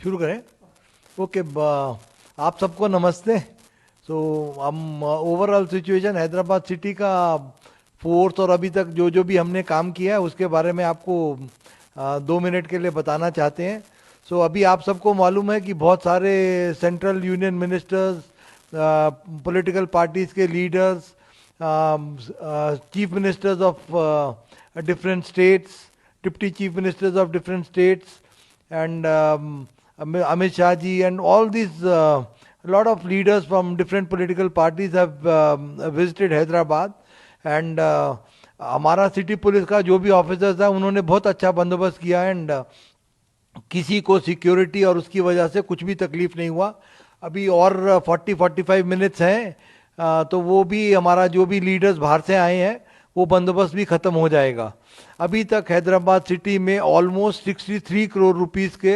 शुरू करें। ओके, आप सबको नमस्ते। सो हम ओवरऑल सिचुएशन हैदराबाद सिटी का फोर्स और अभी तक जो जो भी हमने काम किया है उसके बारे में आपको 2 मिनट के लिए बताना चाहते हैं। सो अभी आप सबको मालूम है कि बहुत सारे central union ministers, political parties के leaders, chief ministers of different states, deputy chief ministers of different states and Amit Shah ji and all these lot of leaders from different political parties have visited Hyderabad and हमारा city police का जो भी officers है उन्होंने बहुत अच्छा बंदोबस्त किया एंड किसी को सिक्योरिटी और उसकी वजह से कुछ भी तकलीफ नहीं हुआ। अभी और 40-45 मिनट्स हैं तो वो भी हमारा जो भी लीडर्स बाहर से आए हैं वो बंदोबस्त भी ख़त्म हो जाएगा। अभी तक हैदराबाद सिटी में ऑलमोस्ट 63 करोड़ रुपीस के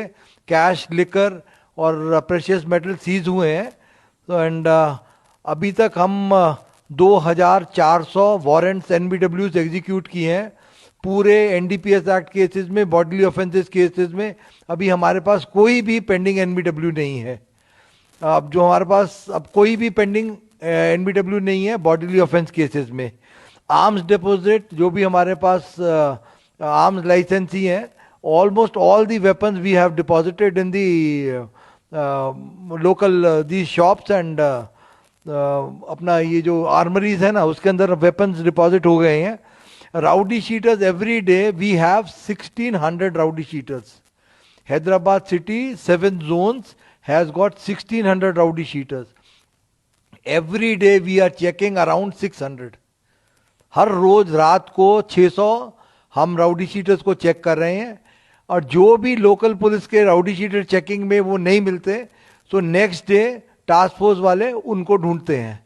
कैश, लिकर और प्रेशियस मेटल सीज हुए हैं। तो एंड अभी तक हम 2400 वारंट्स एनबीडब्ल्यूज एग्जीक्यूट किए हैं पूरे एनडीपीएस एक्ट केसेस में, बॉडीली ऑफेंसेस केसेस में। अभी हमारे पास कोई भी पेंडिंग एनबीडब्ल्यू नहीं है। अब जो हमारे पास अब कोई भी पेंडिंग एनबीडब्ल्यू नहीं है बॉडीली ऑफेंस केसेस में। आर्म्स डिपॉजिट जो भी हमारे पास आर्म्स लाइसेंस ही हैं, almost all the weapons we have deposited in the local the shops and अपना ये जो आर्मरीज है ना उसके अंदर वेपन्स डिपॉजिट हो गए हैं। Rowdy sheeters every day we have 1600 rowdy sheeters. Hyderabad city 7 zones has got 1600 rowdy sheeters. Every day we are checking around 600। हर रोज रात को 600 हम राउडी शीटर्स को चेक कर रहे हैं और जो भी लोकल पुलिस के राउडी शीटर चेकिंग में वो नहीं मिलते तो नेक्स्ट डे टास्क फोर्स वाले उनको ढूंढते हैं।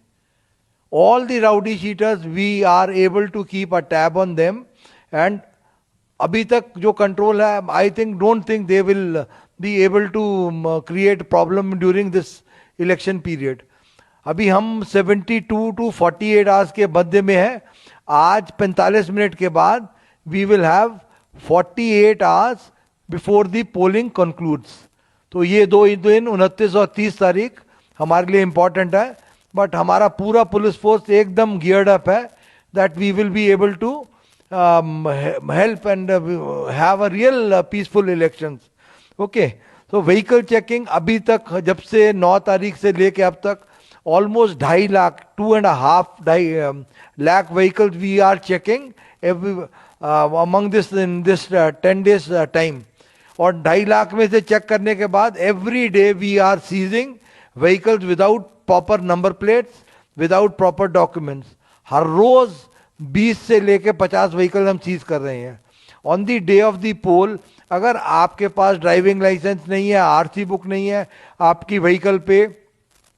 All the rowdy sheeters we are able to keep a tab on them and अभी तक जो कंट्रोल है I don't think they will be able to create problem during this election period. अभी हम 72 to 48 आवर्स के मध्य में है। आज 45 मिनट के बाद we will have 48 hours before the polling concludes. तो ये 2 दिन 29 और 30 तारीख हमारे लिए इंपॉर्टेंट है। बट हमारा पूरा पुलिस फोर्स एकदम गियर्ड अप है that we will be able to help and have a real peaceful elections. Okay, तो व्हीकल चेकिंग अभी तक जब से 9 तारीख से लेके अब तक almost 2.5 lakh, 2.5 lakh vehicles we are checking every among this in this 10 days time। और 2.5 लाख में से चेक करने के बाद every day we are seizing vehicles without proper number plates, without proper documents। हर रोज 20 से लेके 50 व्हीकल हम सीज कर रहे हैं। On the day of the poll अगर आपके पास ड्राइविंग लाइसेंस नहीं है, आरसी बुक नहीं है, आपकी व्हीकल पे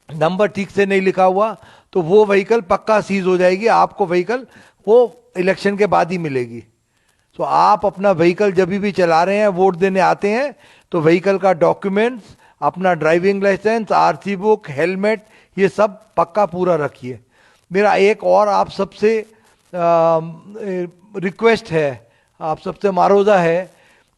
नंबर ठीक से नहीं लिखा हुआ तो वो व्हीकल पक्का सीज हो जाएगी। आपको व्हीकल वो इलेक्शन के बाद ही मिलेगी। तो आप अपना व्हीकल जब भी चला रहे हैं, वोट देने आते हैं, तो व्हीकल का डॉक्यूमेंट्स, अपना driving licence, RC book, helmet, ये सब पक्का पूरा रखिए। मेरा एक और आप सबसे रिक्वेस्ट है, आप सबसे मारोजा है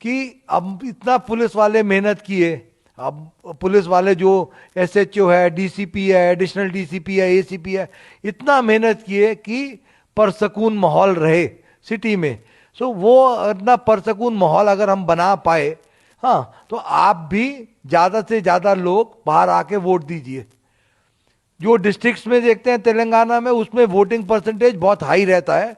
कि अब इतना पुलिस वाले मेहनत किए, अब पुलिस वाले जो एसएचओ है, डीसीपी है, एडिशनल डीसीपी है, एसीपी है, इतना मेहनत किए कि परसकून माहौल रहे सिटी में। सो वो इतना परसकून माहौल अगर हम बना पाए, हाँ, तो आप भी ज़्यादा से ज़्यादा लोग बाहर आके वोट दीजिए। जो डिस्ट्रिक्ट्स में देखते हैं तेलंगाना में, उसमें वोटिंग परसेंटेज बहुत हाई रहता है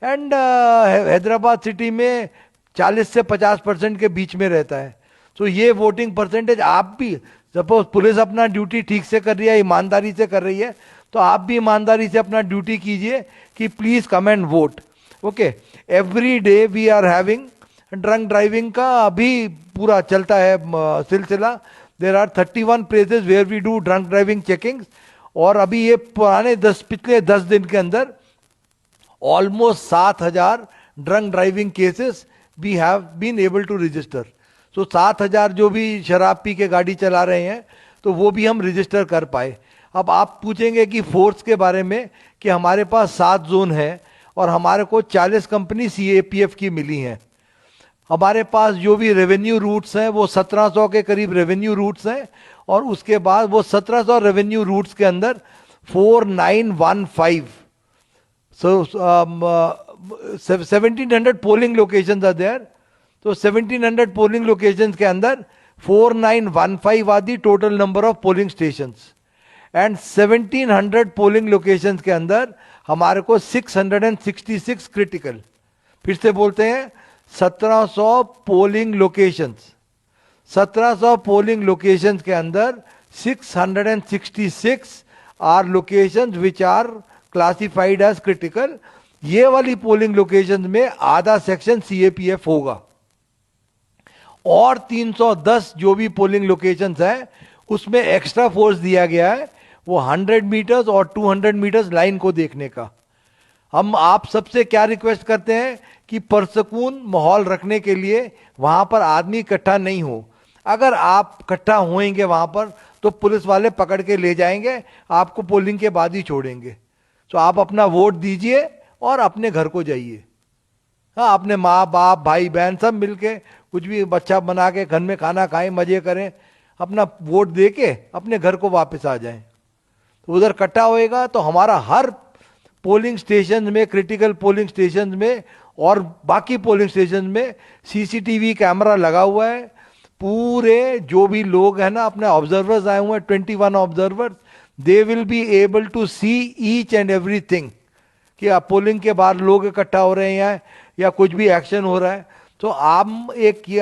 एंड हैदराबाद सिटी में 40 से 50% के बीच में रहता है। तो ये वोटिंग परसेंटेज आप भी, सपोज पुलिस अपना ड्यूटी ठीक से कर रही है, ईमानदारी से कर रही है, तो आप भी ईमानदारी से अपना ड्यूटी कीजिए कि please come and vote. Okay, every day we are having drunk driving का अभी पूरा चलता है सिलसिला। There are 31 places where we do drunk driving checking और अभी ये पिछले 10 दिन के अंदर almost 7000 drunk driving cases we have been able to register. तो 7000 जो भी शराब पी के गाड़ी चला रहे हैं तो वो भी हम रजिस्टर कर पाए। अब आप पूछेंगे कि फोर्स के बारे में कि हमारे पास 7 जोन है और हमारे को 40 कंपनी सीएपीएफ की मिली हैं। हमारे पास जो भी रेवेन्यू रूट्स हैं वो 1700 के करीब रेवेन्यू रूट्स हैं, और उसके बाद वो 1700 रेवेन्यू रूट्स के अंदर 4915, so 1700 polling locations are there. तो 1700 पोलिंग लोकेशंस के अंदर 4915 are the total number of polling stations, and 1700 polling locations के अंदर हमारे को 666 क्रिटिकल. फिर से बोलते हैं, 1700 पोलिंग लोकेशंस, 1700 पोलिंग लोकेशंस के अंदर 666 are locations which are classified as critical. ये वाली पोलिंग लोकेशंस में आधा सेक्शन सीएपीएफ होगा, और 310 जो भी पोलिंग लोकेशंस है उसमें एक्स्ट्रा फोर्स दिया गया है, वो 100 मीटर्स और 200 मीटर्स लाइन को देखने का. हम आप सबसे क्या रिक्वेस्ट करते हैं कि पुरसकून माहौल रखने के लिए वहां पर आदमी इकट्ठा नहीं हो. अगर आप इकट्ठा होएंगे वहां पर तो पुलिस वाले पकड़ के ले जाएंगे, आपको पोलिंग के बाद ही छोड़ेंगे. तो आप अपना वोट दीजिए और अपने घर को जाइए. हाँ, अपने माँ बाप भाई बहन सब मिलके कुछ भी बच्चा बना के घर में खाना खाएं, मजे करें, अपना वोट दे के अपने घर को वापस आ जाएं. तो उधर इकट्ठा होएगा तो हमारा हर पोलिंग स्टेशन में, क्रिटिकल पोलिंग स्टेशन में और बाकी पोलिंग स्टेशन में सीसीटीवी कैमरा लगा हुआ है. पूरे जो भी लोग हैं ना, अपने ऑब्जर्वर्स आए हुए हैं, 21 observers, they will be able to see each and everything कि आप पोलिंग के बाद लोग इकट्ठा हो रहे हैं या कुछ भी एक्शन हो रहा है. तो आप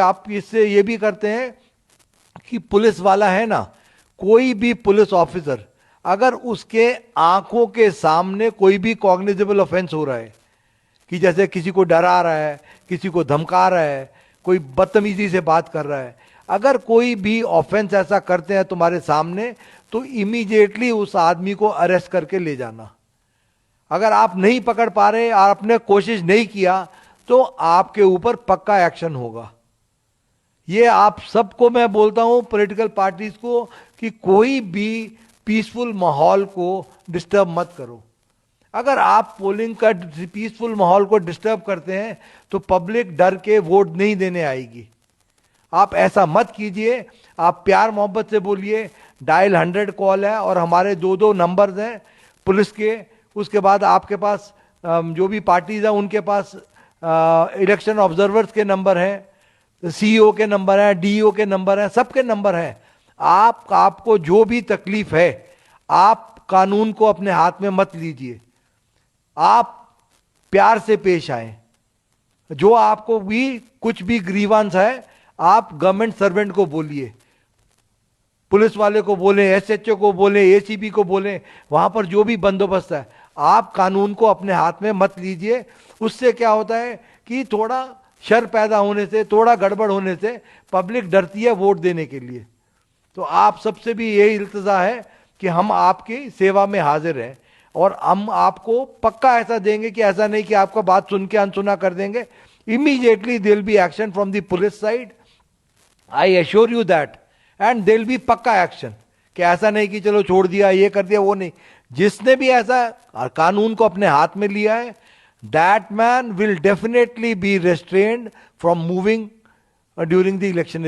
आप इससे ये भी करते हैं कि पुलिस वाला है ना, कोई भी पुलिस ऑफिसर अगर उसके आंखों के सामने कोई भी कॉग्निजेबल ऑफेंस हो रहा है, कि जैसे किसी को डरा रहा है, किसी को धमका रहा है, कोई बदतमीजी से बात कर रहा है, अगर कोई भी ऑफेंस ऐसा करते हैं तुम्हारे सामने, तो इमीडिएटली उस आदमी को अरेस्ट करके ले जाना. अगर आप नहीं पकड़ पा रहे और आपने कोशिश नहीं किया तो आपके ऊपर पक्का एक्शन होगा. ये आप सबको मैं बोलता हूं, पॉलिटिकल पार्टीज को, कि कोई भी पीसफुल माहौल को डिस्टर्ब मत करो. अगर आप पोलिंग का पीसफुल माहौल को डिस्टर्ब करते हैं तो पब्लिक डर के वोट नहीं देने आएगी. आप ऐसा मत कीजिए. आप प्यार मोहब्बत से बोलिए. डायल 100 कॉल है और हमारे 2 नंबर्स हैं पुलिस के. उसके बाद आपके पास जो भी पार्टीज हैं उनके पास इलेक्शन ऑब्जर्वर्स के नंबर हैं, सीईओ के नंबर हैं, डीईओ के नंबर हैं, सबके नंबर हैं. आपको जो भी तकलीफ है, आप कानून को अपने हाथ में मत लीजिए. आप प्यार से पेश आए. जो आपको भी कुछ भी ग्रीवांस है, आप गवर्नमेंट सर्वेंट को बोलिए, पुलिस वाले को बोले, एसएचओ को बोले, एसीपी को बोले, वहां पर जो भी बंदोबस्त है, आप कानून को अपने हाथ में मत लीजिए. उससे क्या होता है कि थोड़ा शर पैदा होने से, थोड़ा गड़बड़ होने से पब्लिक डरती है वोट देने के लिए. तो आप सबसे भी यही इल्तिजा है कि हम आपकी सेवा में हाजिर हैं, और हम आपको पक्का ऐसा देंगे कि ऐसा नहीं कि आपका बात सुन के अनसुना कर देंगे. Immediately there will be action from the police side, I assure you that. And there will be पक्का एक्शन, कि ऐसा नहीं कि चलो छोड़ दिया, ये कर दिया, वो नहीं. जिसने भी ऐसा कानून को अपने हाथ में लिया है, that man will definitely be restrained from moving during the election.